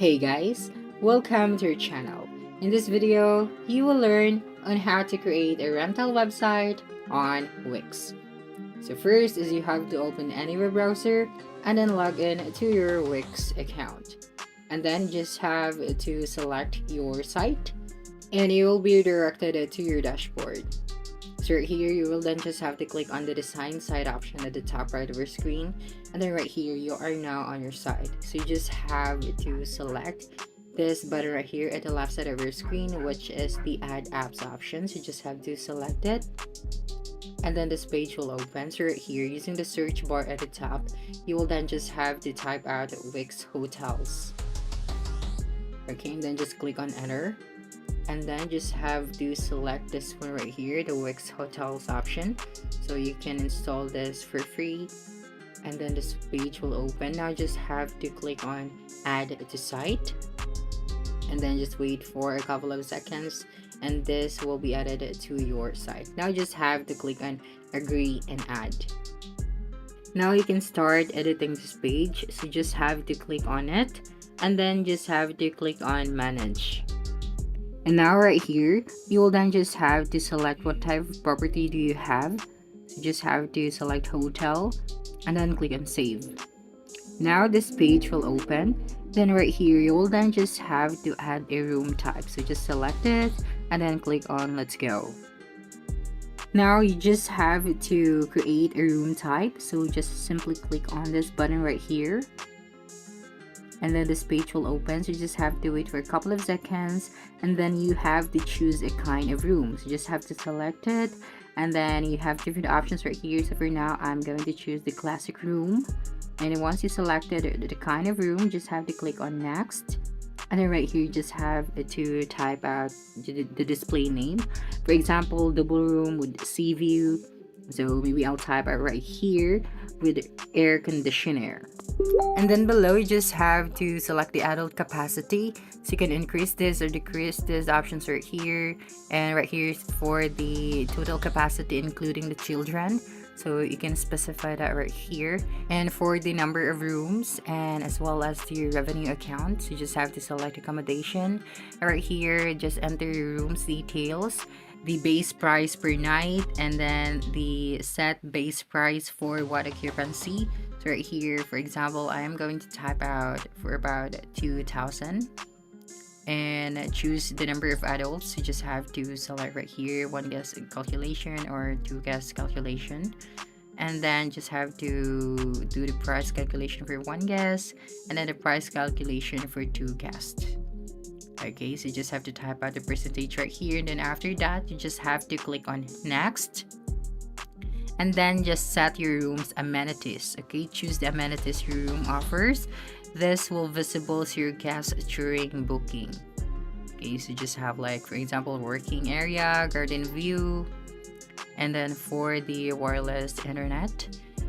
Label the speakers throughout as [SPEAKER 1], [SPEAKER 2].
[SPEAKER 1] Hey guys, welcome to our channel. In this video, you will learn on how to create a rental website on Wix. So first is you have to open any web browser and then log in to your Wix account. And then just have to select your site and you will be directed to your dashboard. So right here, you will then just have to click on the design site option at the top right of your screen. And then right here, you are now on your site. So you just have to select this button right here at the left side of your screen, which is the add apps option. So you just have to select it. And then this page will open. So right here, using the search bar at the top, you will then just have to type out Wix Hotels. Okay, and then just click on enter. And then just have to select this one right here, the Wix Hotels option, so you can install this for free. And then this page will open. Now just have to click on add to site and then just wait for a couple of seconds and this will be added to your site. Now just have to click on agree and add. Now you can start editing this page, so just have to click on it and then just have to click on manage. And now right here, you will then just have to select what type of property do you have. So just have to select hotel and then click on save. Now this page will open. Then right here, you will then just have to add a room type. So just select it and then click on let's go. Now you just have to create a room type. So just simply click on this button right here. And then this page will open, so you just have to wait for a couple of seconds and then you have to choose a kind of room. So you just have to select it and then you have different options right here. So for now, I'm going to choose the classic room. And then once you selected the kind of room, just have to click on next. And then right here, you just have to type out the display name. For example, double room with sea view. So maybe I'll type out right here with air conditioner. And then below, you just have to select the adult capacity, so you can increase this or decrease this options right here. And right here is for the total capacity including the children, so you can specify that right here. And for the number of rooms and as well as the revenue account, so you just have to select accommodation. Right here, just enter your room's details, the base price per night, and then the set base price for what occupancy. So right here, for example, I am going to type out for about 2,000 and choose the number of adults. You just have to select right here one guest calculation or two guest calculation, and then just have to do the price calculation for one guest and then the price calculation for two guests. Okay, so you just have to type out the percentage right here, and then after that you just have to click on next and then just set your room's amenities. Okay, choose the amenities your room offers. This will visible to your guests during booking. Okay, so just have like, for example, working area, garden view, and then for the wireless internet.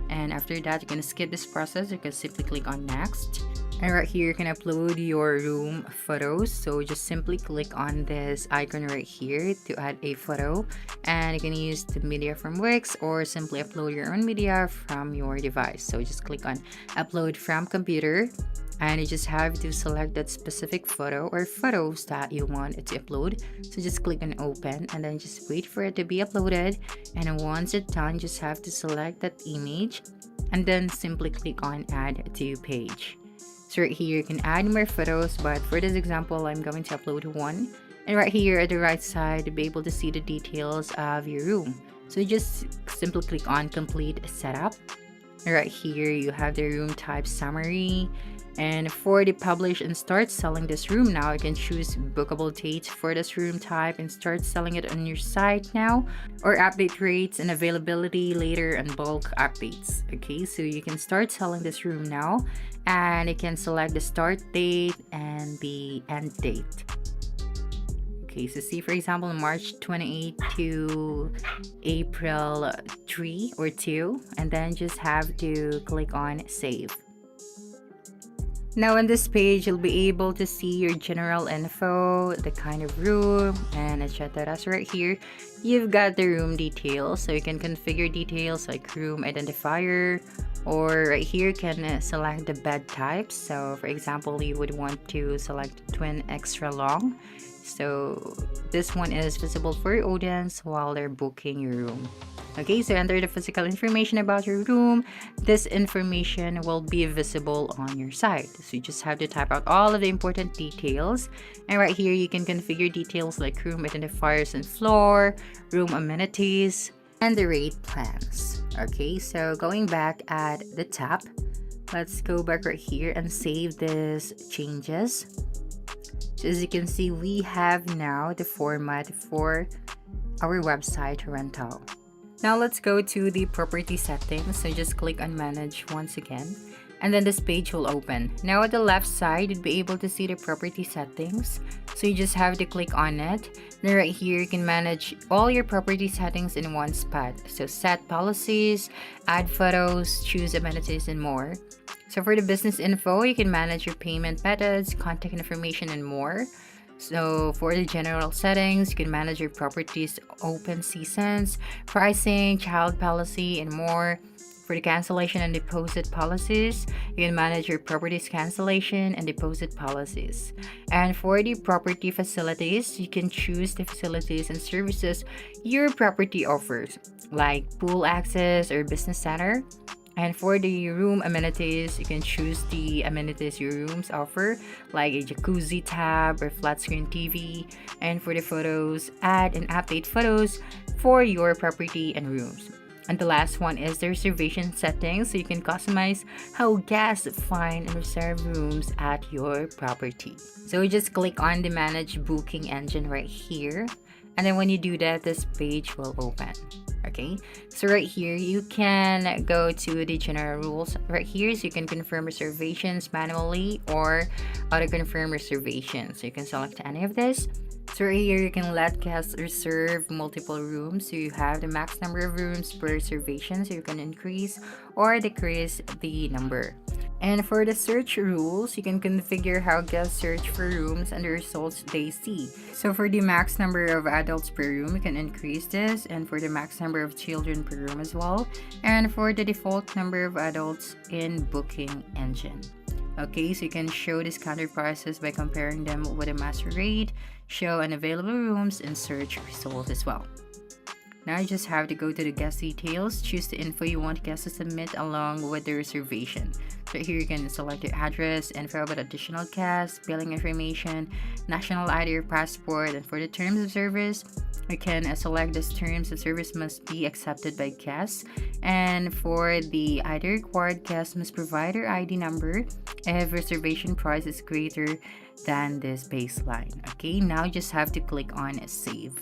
[SPEAKER 1] And after that, you can skip this process. You can simply click on next. And right here, you can upload your room photos. So just simply click on this icon right here to add a photo. And you can use the media from Wix or simply upload your own media from your device. So just click on upload from computer. And you just have to select that specific photo or photos that you want it to upload. So just click on open and then just wait for it to be uploaded. And once it's done, just have to select that image and then simply click on add to page. So right here, you can add more photos, but for this example, I'm going to upload one. And right here at the right side, you'll be able to see the details of your room. So you just simply click on complete setup. And right here, you have the room type summary. And for the publish and start selling this room now, you can choose bookable dates for this room type and start selling it on your site now, or update rates and availability later and bulk updates. Okay, so you can start selling this room now and you can select the start date and the end date. Okay, so see, for example, March 28 to April 3 or 2, and then just have to click on save. Now on this page, you'll be able to see your general info, the kind of room, and etc. So right here, you've got the room details. So you can configure details like room identifier, or right here you can select the bed types. So for example, you would want to select twin extra long. So this one is visible for your audience while they're booking your room. Okay, so enter the physical information about your room. This information will be visible on your site. So you just have to type out all of the important details. And right here, you can configure details like room identifiers and floor, room amenities, and the rate plans. Okay, so going back at the top, let's go back right here and save these changes. So as you can see, we have now the format for our website rental. Now let's go to the property settings. So just click on manage once again, and then this page will open. Now at the left side, you'll be able to see the property settings. So you just have to click on it. Then right here, you can manage all your property settings in one spot. So set policies, add photos, choose amenities, and more. So for the business info, you can manage your payment methods, contact information, and more. So for the general settings, you can manage your property's open seasons, pricing, child policy, and more. For the cancellation and deposit policies, you can manage your property's cancellation and deposit policies. And for the property facilities, you can choose the facilities and services your property offers, like pool access or business center. And for the room amenities, you can choose the amenities your rooms offer, like a jacuzzi tab or flat screen TV. And for the photos, add and update photos for your property and rooms. And the last one is the reservation settings, so you can customize how guests find and reserve rooms at your property. So you just click on the manage booking engine right here. And then when you do that, this page will open. Okay, so right here you can go to the general rules right here, so you can confirm reservations manually or auto confirm reservations. So you can select any of this. So right here you can let guests reserve multiple rooms, so you have the max number of rooms per reservation, so you can increase or decrease the number. And for the search rules, you can configure how guests search for rooms and the results they see. So for the max number of adults per room, you can increase this, and for the max number of children per room as well, and for the default number of adults in booking engine. Okay, so you can show discounted prices by comparing them with a master rate, show unavailable rooms, and search results as well. Now you just have to go to the guest details, choose the info you want guests to submit along with the reservation. So here you can select the address, info about additional guests, billing information, national ID or passport, and for the terms of service, you can select these terms of service must be accepted by guests. And for the ID required, guests must provide their ID number if reservation price is greater than this baseline. Okay, now you just have to click on save.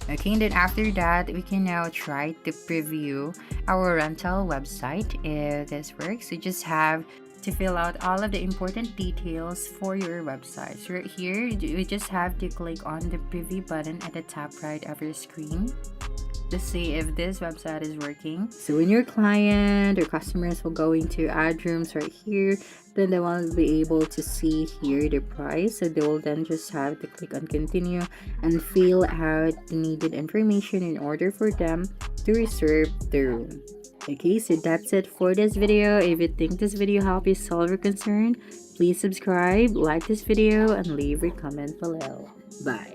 [SPEAKER 1] Okay, and then after that, we can now try to preview our rental website. If this works, you just have to fill out all of the important details for your website. So right here, you just have to click on the preview button at the top right of your screen to see if this website is working. So when your client or customers will go into add rooms right here, then they will be able to see here the price. So they will then just have to click on continue and fill out the needed information in order for them to reserve the room. Okay, so that's it for this video. If you think this video helped you solve your concern, please subscribe, like this video, and leave a comment below. Bye.